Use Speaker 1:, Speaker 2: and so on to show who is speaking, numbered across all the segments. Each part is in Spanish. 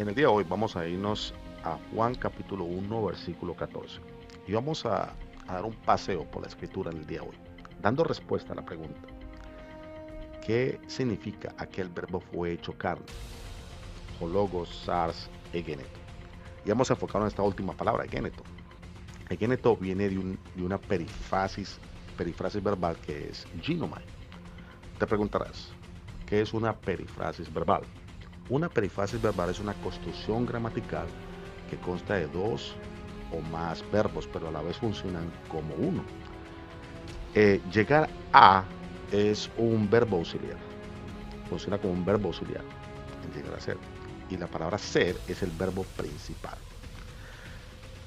Speaker 1: En el día de hoy vamos a irnos a Juan capítulo 1, versículo 14. Y vamos a dar un paseo por la escritura en el día de hoy, dando respuesta a la pregunta, ¿qué significa aquel verbo fue hecho carne? O logos, sars, egeneto. Y vamos a enfocar en esta última palabra, egeneto. Egeneto viene de una perifrasis verbal que es ginomai. Te preguntarás, ¿qué es una perifrasis verbal? Una perifrasis verbal es una construcción gramatical que consta de dos o más verbos, pero a la vez funcionan como uno. Llegar a es un verbo auxiliar, funciona como un verbo auxiliar en llegar a ser. Y la palabra ser es el verbo principal.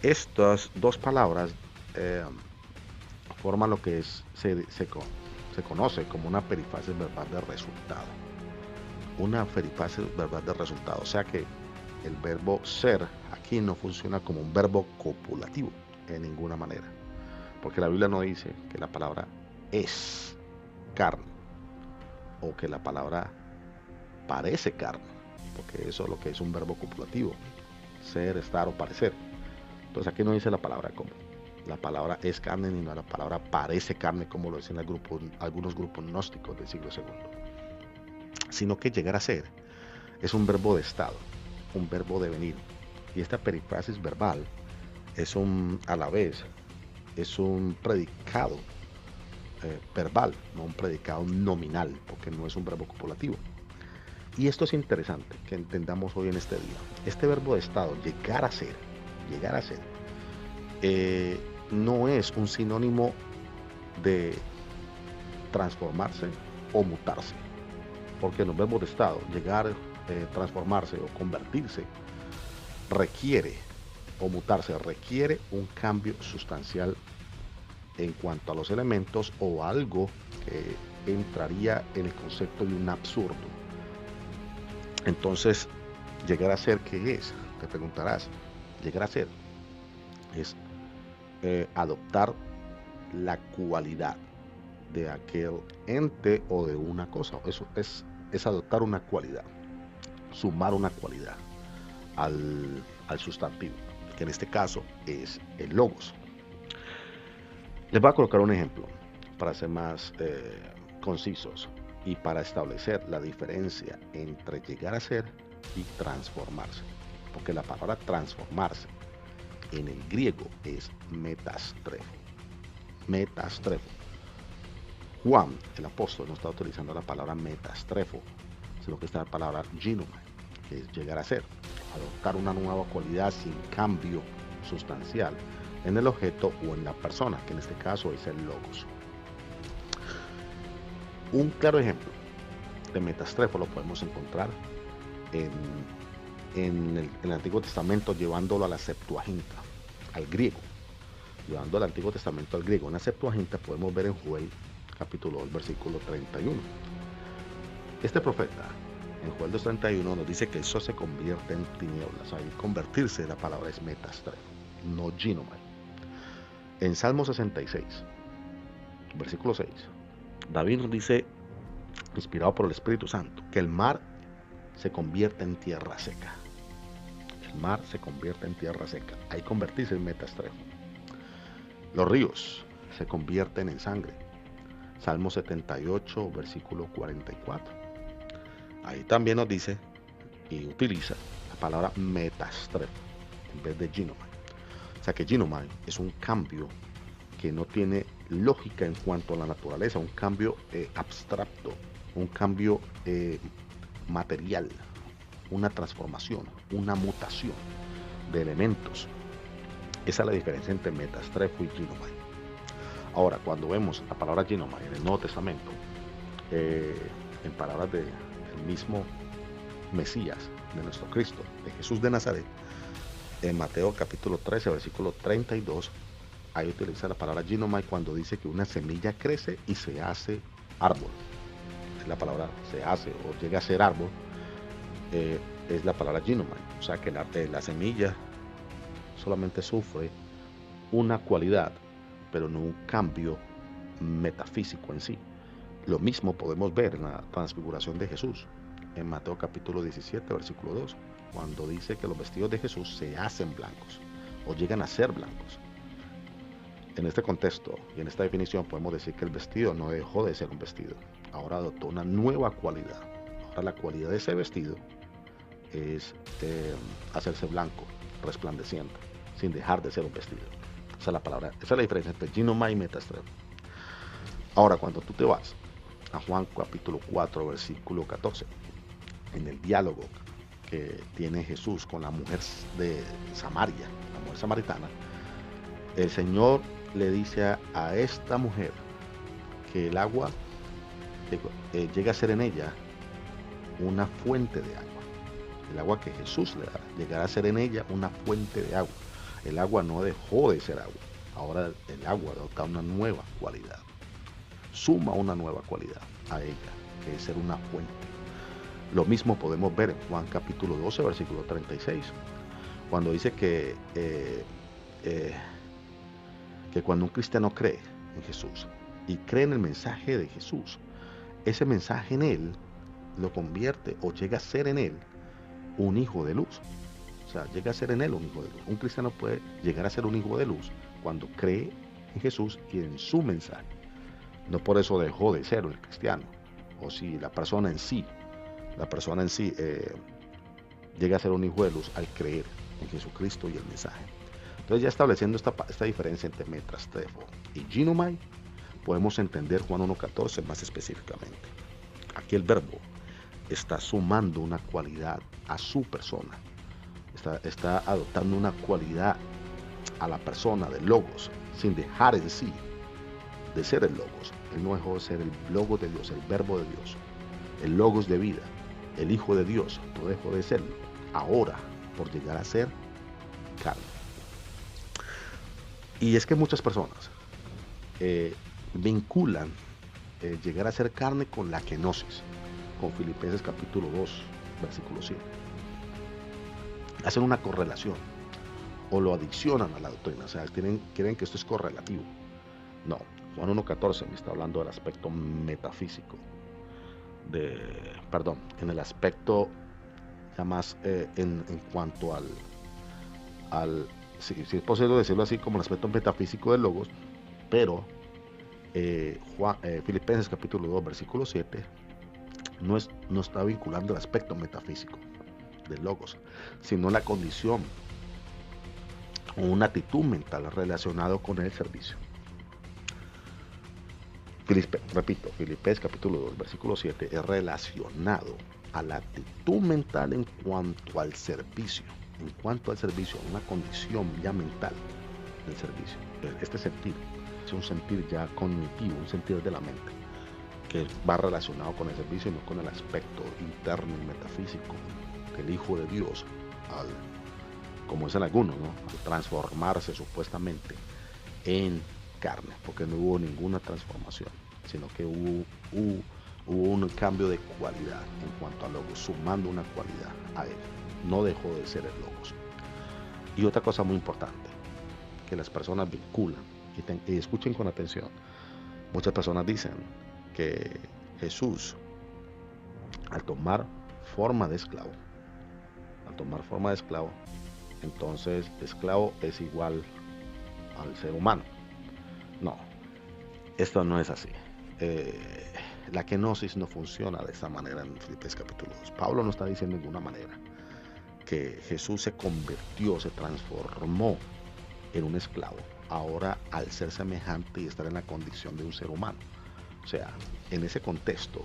Speaker 1: Estas dos palabras eh, forman lo que se conoce como una perifrasis verbal de resultado. Una perifrasis verbal de resultado, o sea que el verbo ser aquí no funciona como un verbo copulativo en ninguna manera, porque la Biblia no dice que la palabra es carne o que la palabra parece carne, porque eso es lo que es un verbo copulativo, ser, estar o parecer. Entonces aquí no dice la palabra como la palabra es carne ni la palabra parece carne como lo dicen algunos grupos gnósticos del siglo segundo, sino que llegar a ser es un verbo de estado, un verbo de venir. Y esta perifrasis verbal a la vez, es un predicado verbal, no un predicado nominal, porque no es un verbo copulativo. Y esto es interesante que entendamos hoy en este día. Este verbo de estado, llegar a ser, eh, no es un sinónimo de transformarse o mutarse, porque en los verbos de estado, llegar, transformarse o convertirse, requiere o mutarse requiere un cambio sustancial en cuanto a los elementos o algo que entraría en el concepto de un absurdo. Entonces, llegar a ser, ¿qué es? Te preguntarás. Llegar a ser es adoptar la cualidad de aquel ente o de una cosa. Eso es adoptar una cualidad, sumar una cualidad al sustantivo, que en este caso es el logos. Les voy a colocar un ejemplo para ser más concisos y para establecer la diferencia entre llegar a ser y transformarse. Porque la palabra transformarse en el griego es metastrefo. Metastrefo. Juan, el apóstol, no está utilizando la palabra metastrefo, sino que está la palabra ginoma, que es llegar a ser, adoptar una nueva cualidad sin cambio sustancial en el objeto o en la persona, que en este caso es el logos. Un claro ejemplo de metastrefo lo podemos encontrar en, en el Antiguo Testamento, llevándolo a la Septuaginta, al griego, llevando el Antiguo Testamento al griego. En la Septuaginta podemos ver en Joel capítulo 2, versículo 31. Este profeta, en Joel 2:31, nos dice que eso se convierte en tinieblas. Ahí convertirse, la palabra es metastrefo, no ginomai. En Salmo 66, versículo 6, David nos dice, inspirado por el Espíritu Santo, que el mar se convierte en tierra seca. El mar se convierte en tierra seca. Ahí convertirse en metastrefo. Los ríos se convierten en sangre. Salmo 78, versículo 44. Ahí también nos dice y utiliza la palabra metastrefo en vez de ginomai. O sea que ginomai es un cambio que no tiene lógica en cuanto a la naturaleza, un cambio abstracto, un cambio material, una transformación, una mutación de elementos. Esa es la diferencia entre metastrefo y ginomai. Ahora, cuando vemos la palabra ginomai en el Nuevo Testamento, en palabras del mismo Mesías, de nuestro Cristo, de Jesús de Nazaret, en Mateo capítulo 13, versículo 32, ahí utiliza la palabra ginomai cuando dice que una semilla crece y se hace árbol. Es la palabra se hace o llega a ser árbol, es la palabra ginomai. O sea que la semilla solamente sufre una cualidad, pero no un cambio metafísico en sí. Lo mismo podemos ver en la transfiguración de Jesús, en Mateo capítulo 17, versículo 2. cuando dice que los vestidos de Jesús se hacen blancos o llegan a ser blancos. En este contexto y en esta definición podemos decir que el vestido no dejó de ser un vestido, ahora adoptó una nueva cualidad. Ahora la cualidad de ese vestido es hacerse blanco, resplandeciente, sin dejar de ser un vestido. Esa es la palabra, esa es la diferencia entre ginomai y metastrefo. Ahora, cuando tú te vas a Juan capítulo 4, versículo 14, en el diálogo que tiene Jesús con la mujer de Samaria, la mujer samaritana, el Señor le dice a esta mujer que el agua llega a ser en ella una fuente de agua. El agua que Jesús le da llegará a ser en ella una fuente de agua. El agua no dejó de ser agua. Ahora el agua adopta una nueva cualidad. Suma una nueva cualidad a ella, que es ser una fuente. Lo mismo podemos ver en Juan capítulo 12, versículo 36, cuando dice que cuando un cristiano cree en Jesús y cree en el mensaje de Jesús, ese mensaje en él lo convierte o llega a ser en él un hijo de luz. O sea, llega a ser en él un hijo de luz. Un cristiano puede llegar a ser un hijo de luz cuando cree en Jesús y en su mensaje. No por eso dejó de ser un cristiano. O si la persona en sí llega a ser un hijo de luz al creer en Jesucristo y el mensaje. Entonces, ya estableciendo esta diferencia entre metastrefo y ginomai, podemos entender Juan 1.14 más específicamente. Aquí el verbo está sumando una cualidad a su persona. Está adoptando una cualidad a la persona del logos, sin dejar en sí de ser el logos. Él no dejó de ser el logos de Dios, el verbo de Dios, el logos de vida, el hijo de Dios. No dejó de serlo. Ahora, por llegar a ser carne. Y es que muchas personas vinculan llegar a ser carne con la kenosis, con Filipenses capítulo 2, versículo 7. Hacen una correlación o lo adicionan a la doctrina, o sea, creen que esto es correlativo. No, Juan 1.14 me está hablando del aspecto metafísico, en el aspecto ya más en cuanto al si es posible decirlo así, como el aspecto metafísico del logos, pero Filipenses capítulo 2, versículo 7, no está vinculando el aspecto metafísico del logos, sino la condición o una actitud mental relacionado con el servicio. Filipenses capítulo 2, versículo 7 es relacionado a la actitud mental en cuanto al servicio. Una condición ya mental del servicio. Este sentir es un sentir ya cognitivo, un sentir de la mente, que va relacionado con el servicio y no con el aspecto interno y metafísico del Hijo de Dios, como dicen algunos, ¿no? Al transformarse supuestamente en carne, porque no hubo ninguna transformación, sino que hubo un cambio de cualidad en cuanto a logos, sumando una cualidad a él. No dejó de ser el logos. Y otra cosa muy importante, que las personas vinculan, y escuchen con atención, muchas personas dicen que Jesús, al tomar forma de esclavo, entonces esclavo es igual al ser humano. No, esto no es así. La kenosis no funciona de esa manera en Filipenses capítulo 2. Pablo no está diciendo de ninguna manera que Jesús se convirtió, se transformó en un esclavo, ahora al ser semejante y estar en la condición de un ser humano. O sea, en ese contexto,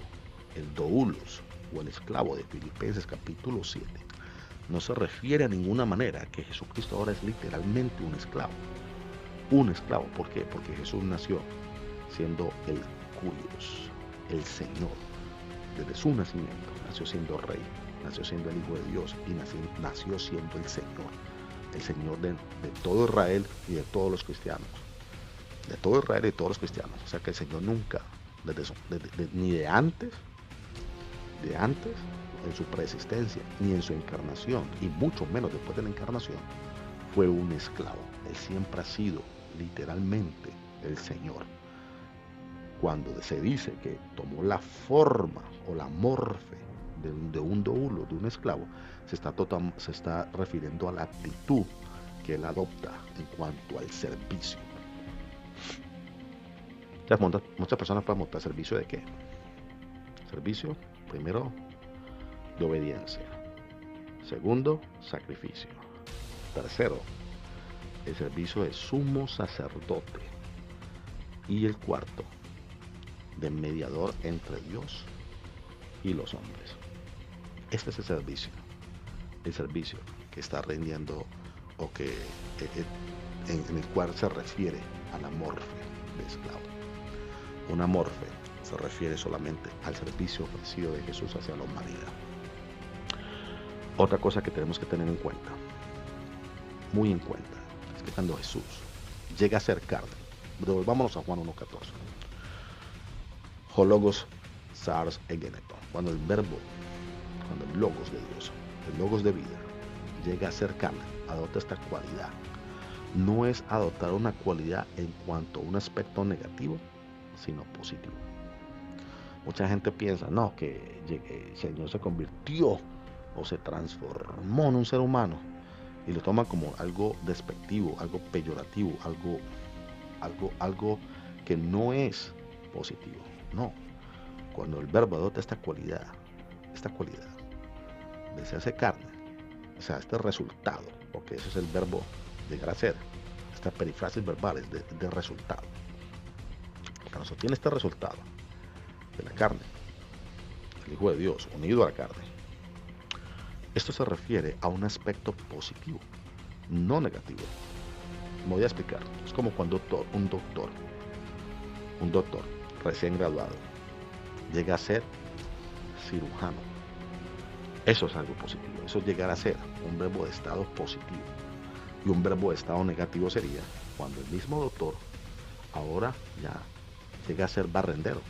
Speaker 1: el doulos o el esclavo de Filipenses capítulo 7 no se refiere a ninguna manera que Jesucristo ahora es literalmente un esclavo. Un esclavo, ¿por qué? Porque Jesús nació siendo el Curios, el Señor. Desde su nacimiento nació siendo rey, nació siendo el Hijo de Dios y nació siendo el Señor de todo Israel y de todos los cristianos. De todo Israel y de todos los cristianos. O sea que el Señor nunca, ni de antes, en su preexistencia, ni en su encarnación, y mucho menos después de la encarnación, fue un esclavo. Él siempre ha sido literalmente el Señor. Cuando se dice que tomó la forma o la morfe de un doulo, de un esclavo, se está refiriendo a la actitud que él adopta en cuanto al servicio. O sea, muchas personas pueden montar servicio de qué? Servicio, primero, de obediencia. Segundo, sacrificio. Tercero, el servicio de sumo sacerdote. Y el cuarto, de mediador entre Dios y los hombres. Este es el servicio que está rindiendo o que en el cual se refiere a la morfe de esclavo. Una morfe se refiere solamente al servicio ofrecido de Jesús hacia la humanidad. Otra cosa que tenemos que tener en cuenta, muy en cuenta, es que cuando Jesús llega a ser carne, volvámonos a Juan 1:14, Hologos Sars Egeneto, cuando el verbo, cuando el logos de Dios, el logos de vida, llega a ser carne, adopta esta cualidad. No es adoptar una cualidad en cuanto a un aspecto negativo, sino positivo. Mucha gente piensa, no, que el Señor se convirtió o se transformó en un ser humano y lo toma como algo despectivo, algo peyorativo, algo que no es positivo. No, cuando el verbo adopta esta cualidad de hacerse carne, o sea, este resultado, porque ese es el verbo llegar a ser, estas perifrasis verbales de resultado. Cuando se obtiene este resultado de la carne, el Hijo de Dios unido a la carne, esto se refiere a un aspecto positivo, no negativo. Me voy a explicar. Es como cuando un doctor recién graduado llega a ser cirujano. Eso es algo positivo. Eso es llegar a ser un verbo de estado positivo. Y un verbo de estado negativo sería cuando el mismo doctor ahora ya llega a ser barrendero.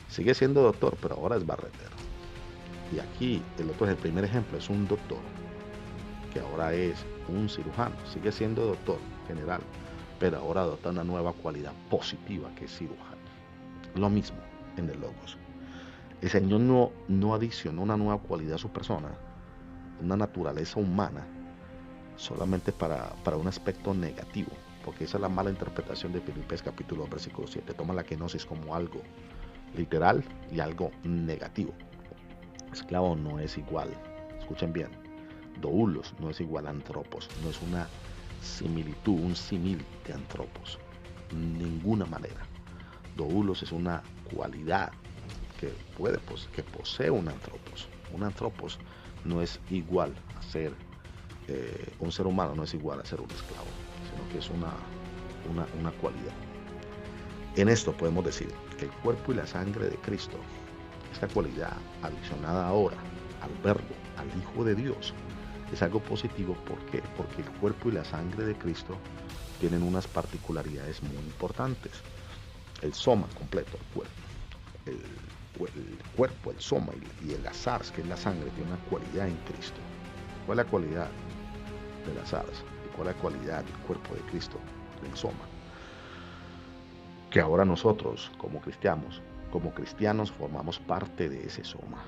Speaker 1: Sigue siendo doctor, pero ahora es barrendero. Y aquí el primer ejemplo es un doctor que ahora es un cirujano. Sigue siendo doctor general, pero ahora adopta una nueva cualidad positiva que es cirujano. Lo mismo en el logos. El Señor no adicionó una nueva cualidad a su persona, una naturaleza humana, solamente para un aspecto negativo, porque esa es la mala interpretación de Filipenses capítulo 2, versículo 7. Toma la kenosis como algo literal y algo negativo. Esclavo no es igual, escuchen bien, doulos no es igual a antropos, no es una similitud, un símil de antropos, ninguna manera. Doulos es una cualidad que posee un antropos. Un antropos no es igual a ser un ser humano, no es igual a ser un esclavo, sino que es una cualidad. En esto podemos decir que el cuerpo y la sangre de Cristo, esta cualidad adicionada ahora al verbo, al Hijo de Dios, es algo positivo. ¿Por qué? Porque el cuerpo y la sangre de Cristo tienen unas particularidades muy importantes. El soma completo, el cuerpo, el soma y el azars, que es la sangre, tiene una cualidad en Cristo. ¿Cuál es la cualidad del azars? ¿Y cuál es la cualidad del cuerpo de Cristo, del soma? Que ahora nosotros, como cristianos, formamos parte de ese soma,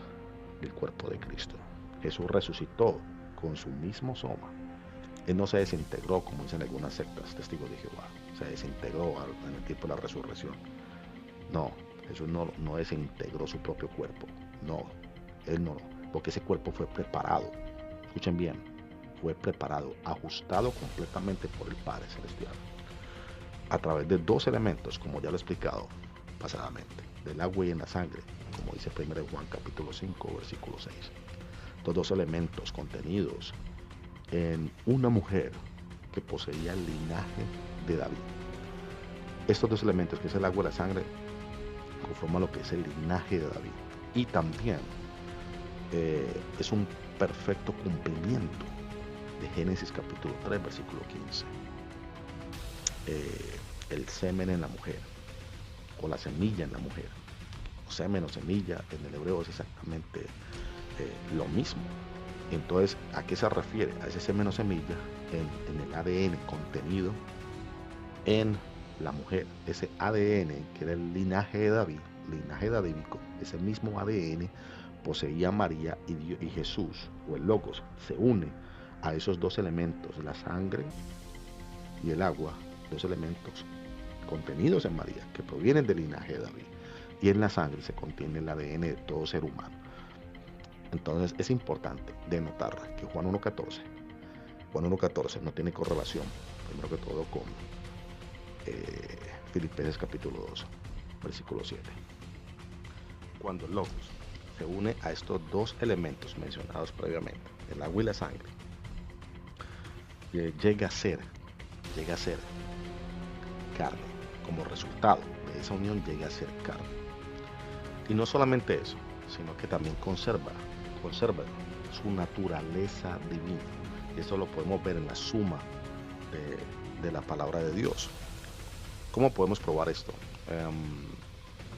Speaker 1: del cuerpo de Cristo. Jesús resucitó con su mismo soma. Él no se desintegró, como dicen algunas sectas, testigos de Jehová. Se desintegró en el tiempo de la resurrección. No, Jesús no desintegró su propio cuerpo. No, Él no, porque ese cuerpo fue preparado. Escuchen bien, fue preparado, ajustado completamente por el Padre Celestial, a través de dos elementos, como ya lo he explicado pasadamente, del agua y en la sangre, como dice 1 Juan capítulo 5, versículo 6. Estos dos elementos contenidos en una mujer que poseía el linaje de David. Estos dos elementos, que es el agua y la sangre, conforman lo que es el linaje de David. Y también es un perfecto cumplimiento de Génesis capítulo 3, versículo 15. El semen en la mujer, o la semilla en la mujer. O semen o semilla en el hebreo es exactamente lo mismo. Entonces, ¿a qué se refiere? A ese semen o semilla en el ADN contenido en la mujer. Ese ADN, que era el linaje de David, linaje davídico, ese mismo ADN poseía a María y Jesús, o el Logos, se une a esos dos elementos, la sangre y el agua, dos elementos contenidos en María, que provienen del linaje de David. Y en la sangre se contiene el ADN de todo ser humano. Entonces es importante de notar que Juan 1.14 no tiene correlación, primero que todo, con Filipenses capítulo 2, versículo 7. Cuando el Logos se une a estos dos elementos mencionados previamente, el agua y la sangre, llega a ser carne. Como resultado de esa unión llega a ser carne. Y no solamente eso, sino que también conserva su naturaleza divina. Y eso lo podemos ver en la suma de la palabra de Dios. ¿Cómo podemos probar esto?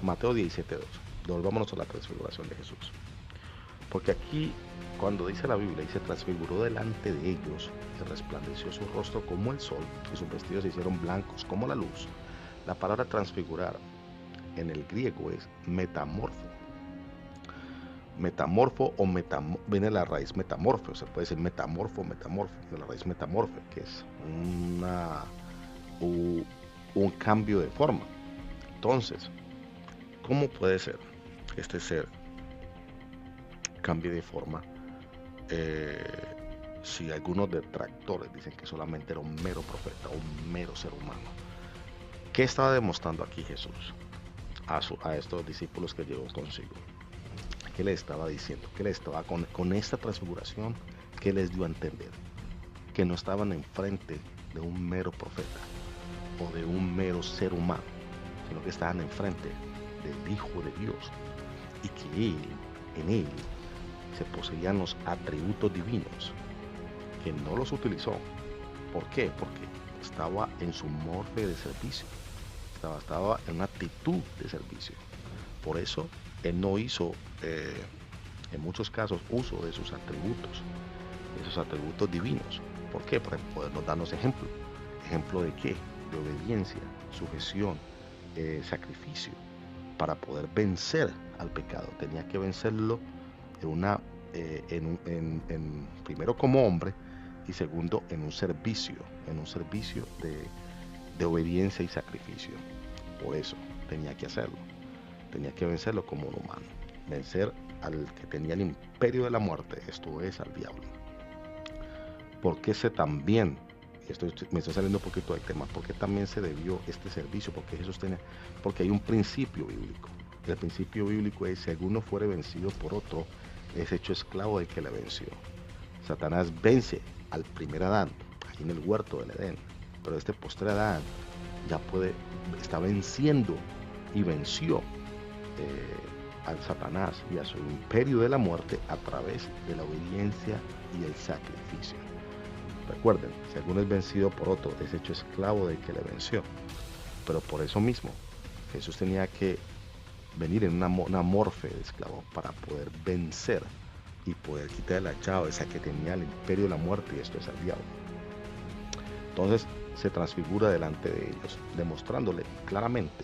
Speaker 1: Mateo 17:2. Volvámonos a la transfiguración de Jesús. Porque aquí, cuando dice la Biblia, dice, transfiguró delante de ellos y resplandeció su rostro como el sol y sus vestidos se hicieron blancos como la luz. La palabra transfigurar en el griego es metamorfo. Metamorfo o viene de la raíz metamorfo, o sea, puede ser metamorfo, de la raíz metamorfe, que es un cambio de forma. Entonces, ¿cómo puede ser que este ser cambie de forma si algunos detractores dicen que solamente era un mero profeta, un mero ser humano? ¿Qué estaba demostrando aquí Jesús a estos discípulos que llevó consigo? ¿Qué le estaba diciendo? ¿Qué le estaba con esta transfiguración? ¿Qué les dio a entender? Que no estaban enfrente de un mero profeta o de un mero ser humano, sino que estaban enfrente del Hijo de Dios, y que en él se poseían los atributos divinos, que no los utilizó. ¿Por qué? Porque estaba en su morfe de servicio, estaba en una actitud de servicio. Por eso él no hizo en muchos casos uso de sus atributos divinos. ¿Por qué? Para podernos darnos ejemplo. ¿Ejemplo de qué? De obediencia, sujeción, sacrificio. Para poder vencer al pecado tenía que vencerlo primero como hombre, y segundo en un servicio de obediencia y sacrificio. Por eso tenía que hacerlo. Tenía que vencerlo como un humano, vencer al que tenía el imperio de la muerte, esto es, al diablo. Porque me estoy saliendo un poquito del tema, porque también se debió este servicio, porque hay un principio bíblico. El principio bíblico es: si alguno fuere vencido por otro, es hecho esclavo del que le venció. Satanás vence al primer Adán, ahí en el huerto del Edén, pero este postre Adán está venciendo y venció al Satanás y a su imperio de la muerte a través de la obediencia y el sacrificio. Recuerden, si alguno es vencido por otro, es hecho esclavo del que le venció. Pero por eso mismo, Jesús tenía que venir en una morfe de esclavo para poder vencer y poder quitar la llave esa que tenía el imperio de la muerte, y esto es al diablo. Entonces se transfigura delante de ellos, demostrándole claramente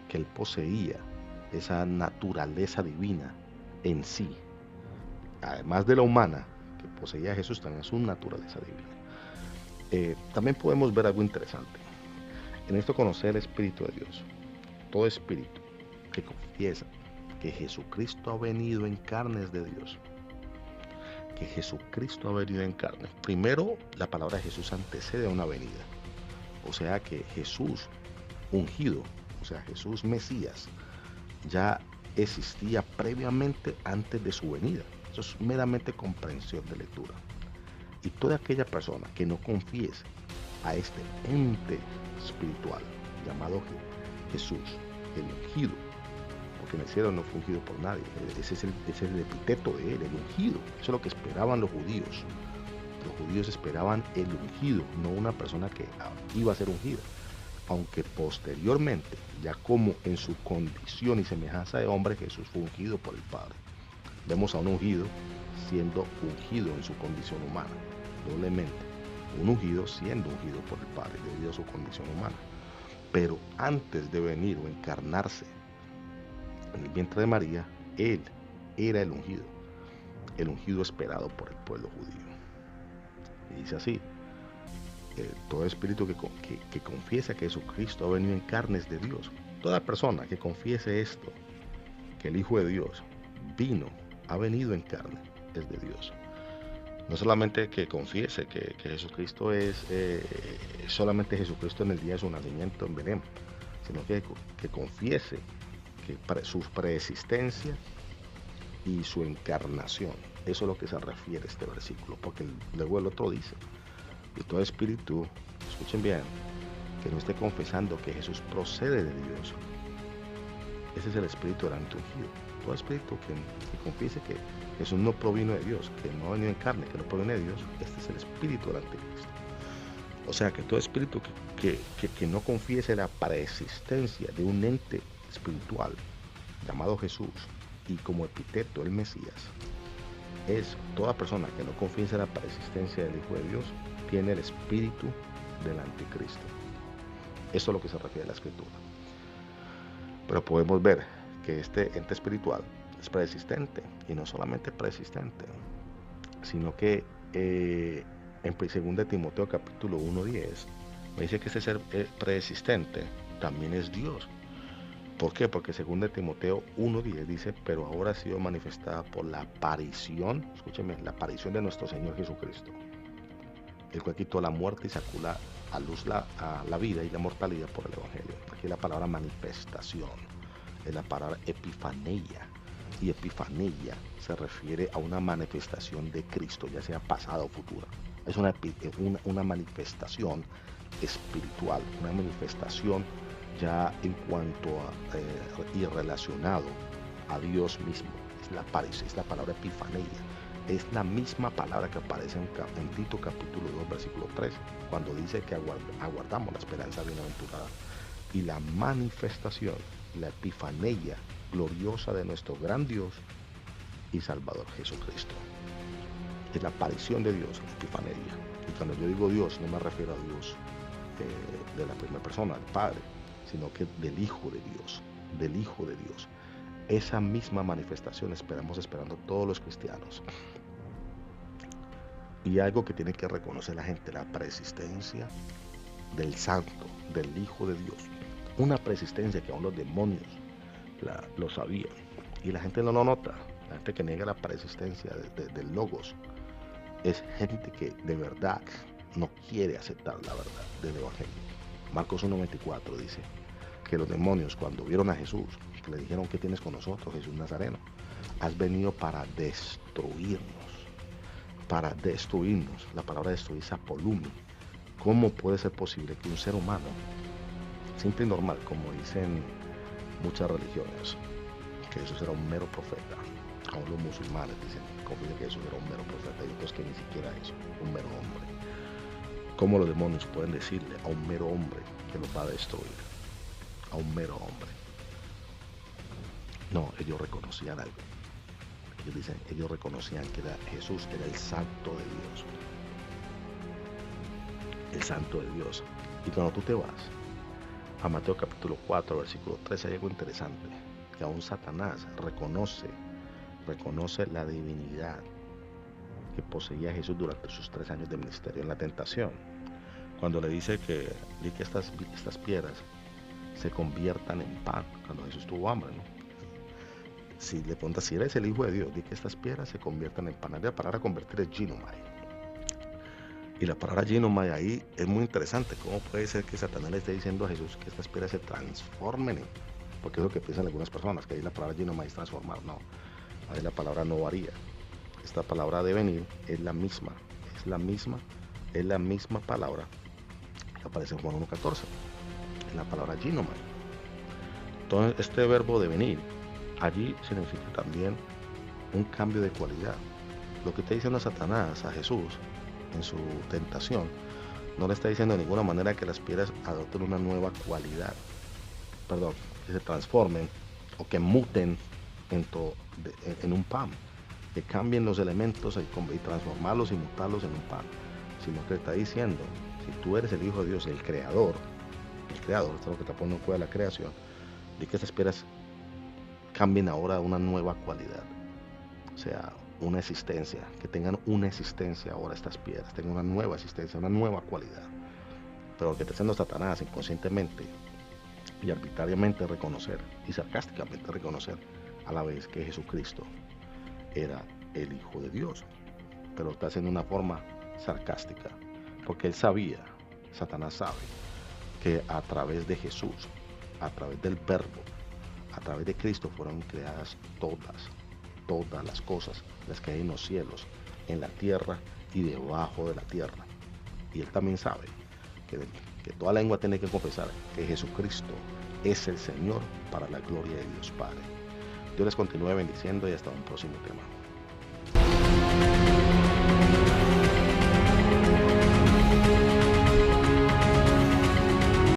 Speaker 1: que él poseía esa naturaleza divina en sí, además de la humana que poseía Jesús, también su naturaleza divina. También podemos ver algo interesante en esto: conocer el Espíritu de Dios. Todo espíritu que confiesa que Jesucristo ha venido en carnes de Dios, que Jesucristo ha venido en carne. Primero, la palabra Jesús antecede a una venida, o sea que Jesús ungido, o sea Jesús Mesías, ya existía previamente antes de su venida. Eso es meramente comprensión de lectura. Y toda aquella persona que no confiese a este ente espiritual llamado Jesús, el ungido, porque en el cielo no fue ungido por nadie, ese es el epíteto de él, el ungido. Eso es lo que esperaban los judíos. Los judíos esperaban el ungido, no una persona que iba a ser ungida. Aunque posteriormente, ya como en su condición y semejanza de hombre, Jesús fue ungido por el Padre. Vemos a un ungido siendo ungido en su condición humana, doblemente. Un ungido siendo ungido por el Padre debido a su condición humana. Pero antes de venir o encarnarse en el vientre de María, Él era el ungido esperado por el pueblo judío. Y dice así, todo espíritu que confiesa que Jesucristo ha venido en carnes de Dios, toda persona que confiese esto, que el Hijo de Dios ha venido en carne, es de Dios. No solamente que confiese que Jesucristo es solamente Jesucristo en el día de su nacimiento en Belén, sino que confiese que su preexistencia y su encarnación. Eso es lo que se refiere a este versículo, porque luego el otro dice, y todo espíritu, escuchen bien, que no esté confesando que Jesús procede de Dios, ese es el espíritu del antiungido. Todo espíritu que confiese que Jesús no provino de Dios, que no ha venido en carne, que no proviene de Dios, este es el espíritu del anticristo. O sea que todo espíritu que no confiese la preexistencia de un ente espiritual llamado Jesús y como epíteto el Mesías, es toda persona que no confiese la preexistencia del Hijo de Dios, tiene el espíritu del anticristo. Eso es lo que se refiere a la escritura. Pero podemos ver que este ente espiritual es preexistente, y no solamente preexistente, sino que en 2 Timoteo capítulo 1:10 me dice que este ser preexistente también es Dios. ¿Por qué? Porque 2 Timoteo 1:10 dice, pero ahora ha sido manifestada por la aparición, escúcheme, la aparición de nuestro Señor Jesucristo, el cual quitó la muerte y sacó a luz la vida y la mortalidad por el Evangelio. Aquí la palabra manifestación es la palabra epifaneia, y epifaneia se refiere a una manifestación de Cristo, ya sea pasada o futura. Es una manifestación espiritual, una manifestación ya en cuanto a y relacionado a Dios mismo. Es la palabra epifaneia. Es la misma palabra que aparece en Tito capítulo 2 versículo 3, cuando dice que aguardamos la esperanza bienaventurada y la manifestación, la epifaneia gloriosa de nuestro gran Dios y Salvador Jesucristo. Es la aparición de Dios, la epifaneia. Y cuando yo digo Dios, no me refiero a Dios de la primera persona, del Padre, sino que del Hijo de Dios, del Hijo de Dios. Esa misma manifestación esperando todos los cristianos. Y algo que tiene que reconocer la gente, la preexistencia del Santo, del Hijo de Dios. Una preexistencia que aún los demonios lo sabían. Y la gente no lo nota. La gente que niega la preexistencia del Logos es gente que de verdad no quiere aceptar la verdad del Evangelio. Marcos 1:24 dice que los demonios, cuando vieron a Jesús, que le dijeron, ¿qué tienes con nosotros, Jesús Nazareno? Has venido para destruirnos. Para destruirnos. La palabra destruir es apolumi. ¿Cómo puede ser posible que un ser humano, simple y normal, como dicen muchas religiones, que Jesús era un mero profeta? Aún los musulmanes dicen, confían que Jesús era un mero profeta, y otros que ni siquiera eso, un mero hombre. ¿Cómo los demonios pueden decirle a un mero hombre que los va a destruir? A un mero hombre. No, ellos reconocían algo. Ellos reconocían que Jesús era el Santo de Dios. El Santo de Dios. Y cuando tú te vas a Mateo capítulo 4, versículo 13, hay algo interesante, que aún Satanás reconoce la divinidad que poseía Jesús durante sus 3 años de ministerio en la tentación. Cuando le dice que estas piedras se conviertan en pan, cuando Jesús tuvo hambre, ¿no? Si le preguntas si eres el Hijo de Dios, di que estas piedras se conviertan en pan. La palabra convertir es ginomai. Y la palabra ginomai ahí es muy interesante. ¿Cómo puede ser que Satanás le esté diciendo a Jesús que estas piedras se transformen en? Porque es lo que piensan algunas personas, que ahí la palabra ginomai es transformar. No, ahí la palabra no varía. Esta palabra de venir es la misma palabra que aparece en Juan 1:14. Es la palabra ginomai. Entonces, este verbo de venir allí significa también un cambio de cualidad. Lo que está diciendo Satanás a Jesús en su tentación, no le está diciendo de ninguna manera que las piedras adopten una nueva cualidad, que se transformen o que muten en un pan, que cambien los elementos y transformarlos y mutarlos en un pan, sino que está diciendo, si tú eres el Hijo de Dios, el creador, esto es lo que está poniendo en cuenta la creación, de que estas piedras cambien ahora a una nueva cualidad. O sea, una existencia, que tengan una existencia ahora estas piedras, tengan una nueva existencia, una nueva cualidad. Pero lo que está haciendo Satanás inconscientemente y arbitrariamente reconocer y sarcásticamente reconocer a la vez que Jesucristo era el Hijo de Dios, pero lo está haciendo de una forma sarcástica, porque él sabía, Satanás sabe, que a través de Jesús, a través del Verbo, a través de Cristo fueron creadas todas las cosas, las que hay en los cielos, en la tierra y debajo de la tierra. Y él también sabe que toda lengua tiene que confesar que Jesucristo es el Señor, para la gloria de Dios Padre. Dios les continúe bendiciendo y hasta un próximo tema.